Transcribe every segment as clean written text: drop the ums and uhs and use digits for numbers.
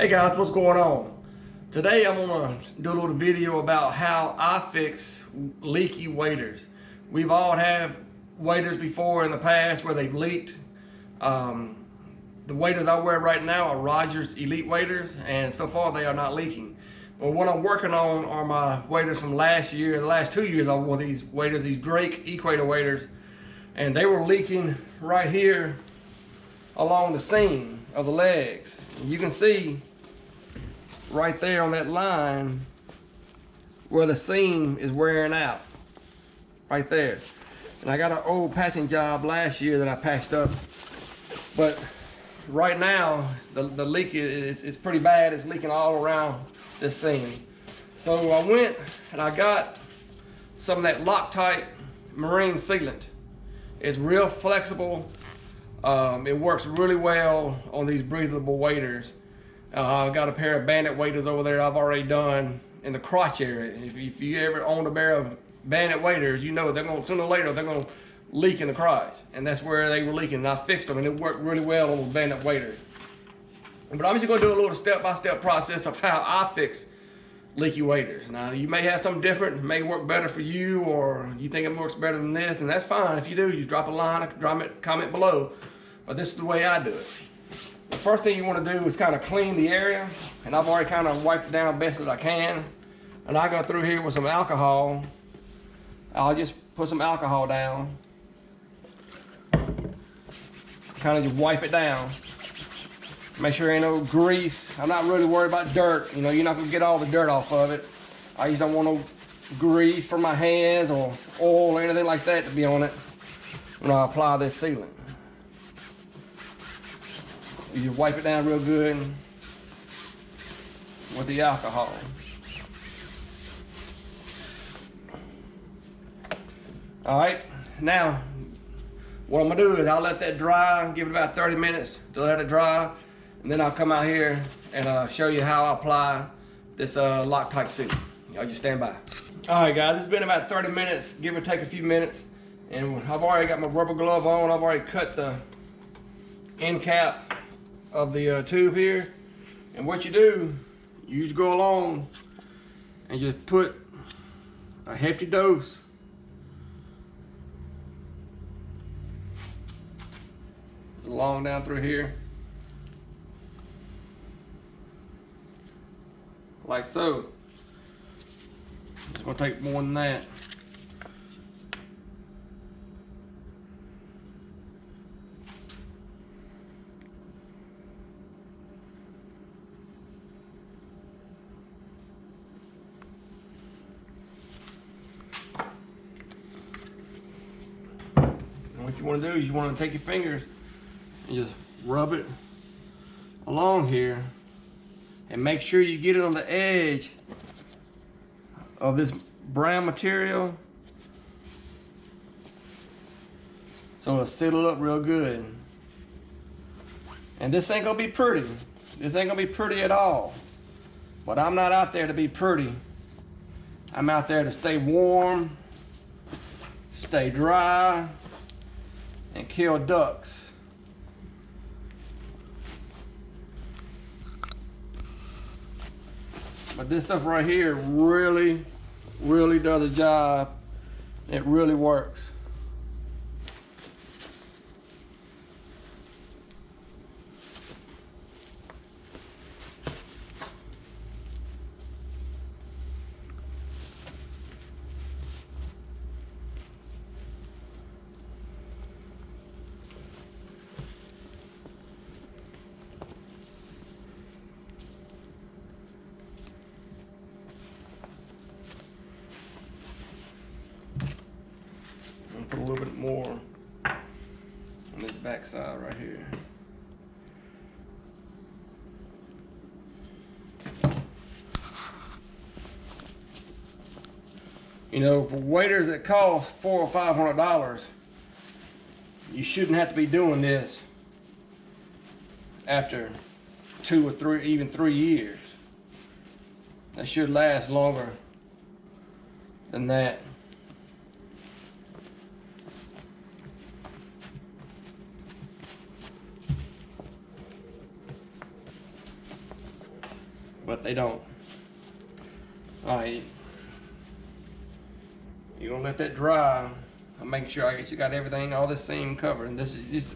Hey guys, what's going on? Today I'm gonna do a little video about how I fix leaky waders. We've all had waders before in the past where they've leaked. The waders I wear right now are Rogers Elite waders, and so far they are not leaking. But what I'm working on are my waders from last year. The last 2 years I wore these waders, these Drake Equator waders, and they were leaking right here along the seam of the legs. You can see right there on that line where the seam is wearing out, right there. And I got an old patching job last year that I patched up, but right now the leak is pretty bad. It's leaking all around this seam. So I went and I got some of that Loctite marine sealant. It's real flexible. It works really well on these breathable waders. I've got a pair of Bandit waders over there I've already done in the crotch area. If you ever own a pair of Bandit waders, you know they're going sooner or later they're going to leak in the crotch, and that's where they were leaking. And I fixed them, and it worked really well on those Bandit waders. But I'm just going to do a little step-by-step process of how I fix leaky waders. Now you may have something different, it may work better for you, or you think it works better than this, and that's fine. If you do, just drop a line, comment below. But this is the way I do it. The first thing you want to do is kind of clean the area, and I've already kind of wiped it down best as I can. And I go through here with some alcohol. I'll just put some alcohol down, kind of just wipe it down. Make sure there ain't no grease. I'm not really worried about dirt. You know, you're not gonna get all the dirt off of it. I just don't want no grease for my hands or oil or anything like that to be on it when I apply this sealant. You wipe it down real good with the alcohol. All right, now what I'm gonna do is I'll let that dry, give it about 30 minutes to let it dry, and then I'll come out here and show you how I apply this Loctite sealant. Y'all just stand by. All right, guys, it's been about 30 minutes, give or take a few minutes, and I've already got my rubber glove on. I've already cut the end cap of the tube here. And what you do, you just go along and just put a hefty dose along down through here, like so. It's gonna take more than that. What you want to do is you want to take your fingers and just rub it along here and make sure you get it on the edge of this brown material so it'll settle up real good. And this ain't gonna be pretty. This ain't gonna be pretty at all. But I'm not out there to be pretty. I'm out there to stay warm, stay dry, and kill ducks. But this stuff right here really does a job. It really works. Put a little bit more on this back side right here. You know, for waders that cost $400 or $500, you shouldn't have to be doing this after 2 or 3, even 3 years. That should last longer than that. but they don't. All right, you're gonna let that dry. I'm making sure I got everything, all this seam covered, and this is just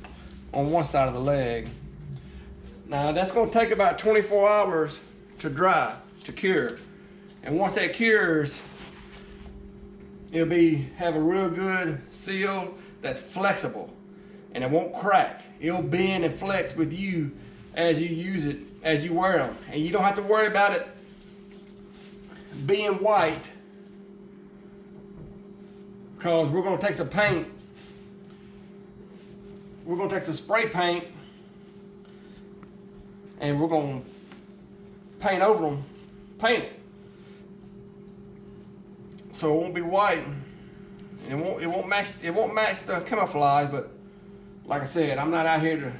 on one side of the leg. Now that's gonna take about 24 hours to dry, to cure. And once that cures, it'll have a real good seal that's flexible, and it won't crack. It'll bend and flex with you as you use it, as you wear them. And you don't have to worry about it being white, because we're gonna take some paint. We're gonna take some spray paint and we're gonna paint over them, paint it. So it won't be white, and it won't match the camouflage. But like I said, I'm not out here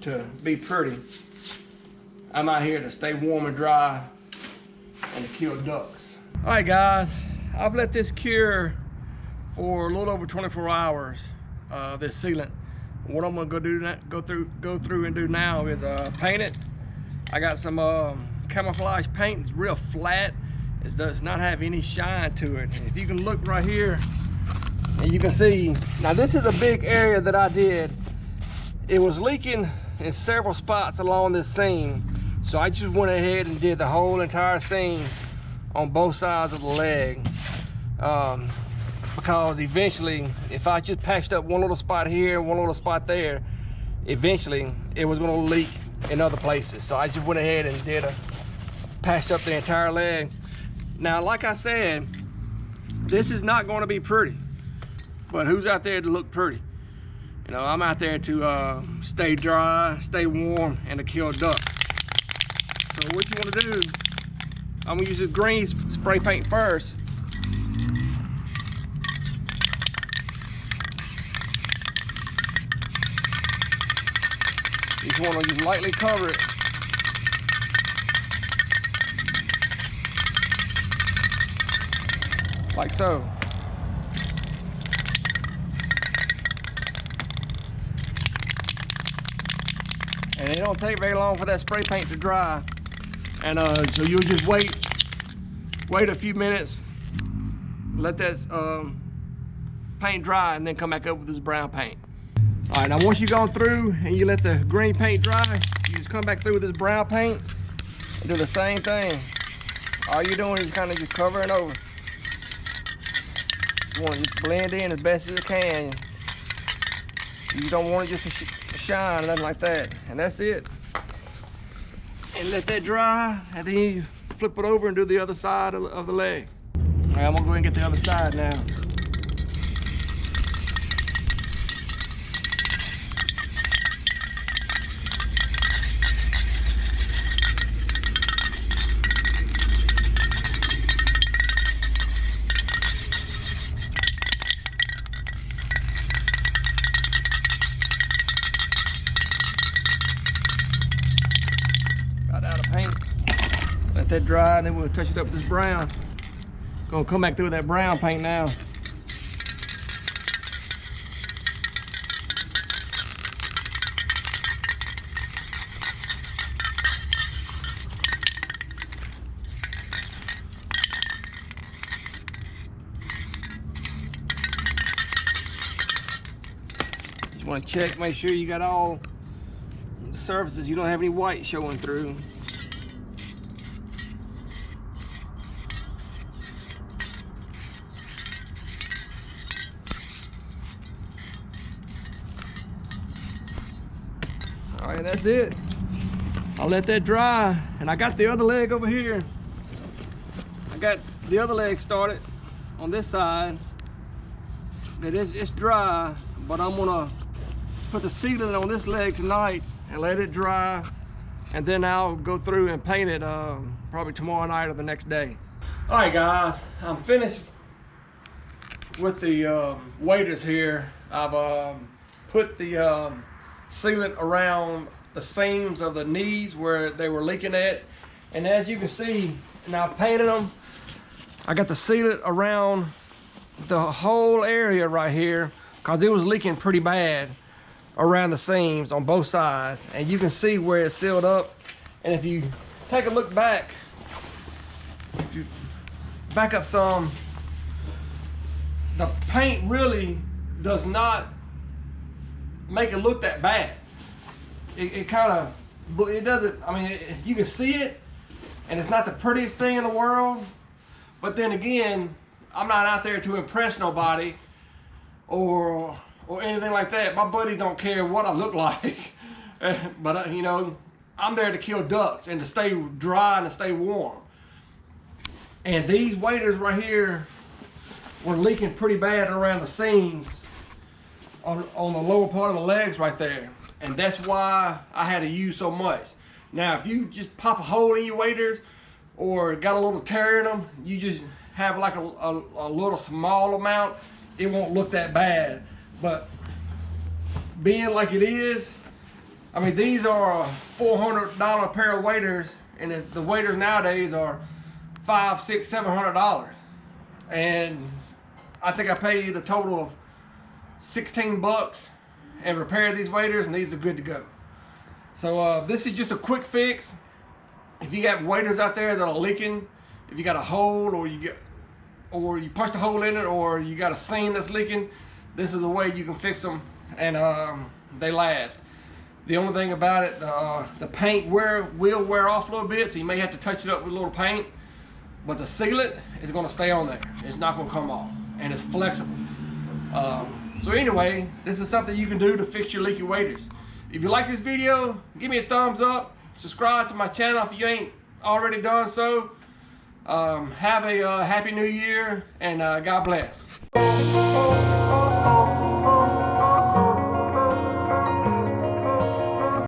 to be pretty. I'm out here to stay warm and dry and to kill ducks. All right, guys, I've let this cure for a little over 24 hours. This sealant. What I'm gonna go through and do now is paint it. I got some camouflage paint. It's real flat. It does not have any shine to it. And if you can look right here, and you can see, now this is a big area that I did. It was leaking in several spots along this seam. So I just went ahead and did the whole entire seam on both sides of the leg. Because eventually, if I just patched up one little spot here, one little spot there, eventually it was gonna leak in other places. So I just went ahead and patched up the entire leg. Now, like I said, this is not gonna be pretty, but who's out there to look pretty? You know, I'm out there to stay dry, stay warm, and to kill ducks. So what you wanna do, I'm gonna use the green spray paint first. You just want to just lightly cover it. Like so. And it don't take very long for that spray paint to dry. And so you'll just wait a few minutes, let that paint dry, and then come back up with this brown paint. All right, now once you've gone through and you let the green paint dry, you just come back through with this brown paint and do the same thing. All you're doing is kind of just covering over. You want it to blend in as best as it can. You don't want it just to shine or nothing like that. And that's it. And let that dry, and then you flip it over and do the other side of the leg. All right, I'm gonna go ahead and get the other side now. Let that dry, and then we'll touch it up with this brown. Gonna come back through with that brown paint now. Just want to check, make sure you got all the surfaces. You don't have any white showing through. All right, that's it. I'll let that dry, and I got the other leg over here. I got the other leg started on this side. It's dry, but I'm gonna put the sealant on this leg tonight and let it dry, and then I'll go through and paint it probably tomorrow night or the next day. All right, guys, I'm finished with the waders here. I've put the sealant around the seams of the knees where they were leaking at, and as you can see, and I painted them. I got the sealant around the whole area right here because it was leaking pretty bad around the seams on both sides, and you can see where it's sealed up. And if you take a look back if you back up some, the paint really does not make it look that bad. It kind of, it doesn't, I mean, you can see it, and it's not the prettiest thing in the world, but then again, I'm not out there to impress nobody or anything like that. My buddies don't care what I look like, but you know, I'm there to kill ducks and to stay dry and to stay warm. And these waders right here were leaking pretty bad around the seams on the lower part of the legs right there. And that's why I had to use so much. Now, if you just pop a hole in your waders or got a little tear in them, you just have like a little small amount, it won't look that bad. But being like it is, I mean, these are a $400 pair of waders, and the waders nowadays are $500, $600, $700. And I think I paid a total of 16 bucks and repaired these waders, and these are good to go. So this is just a quick fix. If you got waders out there that are leaking, if you got a hole or you punched a hole in it, or you got a seam that's leaking, this is a way you can fix them, and they last. The only thing about it, the paint will wear off a little bit, so you may have to touch it up with a little paint, but the sealant is going to stay on there. It's not going to come off, and it's flexible. So anyway, this is something you can do to fix your leaky waders. If you like this video, give me a thumbs up. Subscribe to my channel if you ain't already done so. Have a happy new year, and God bless.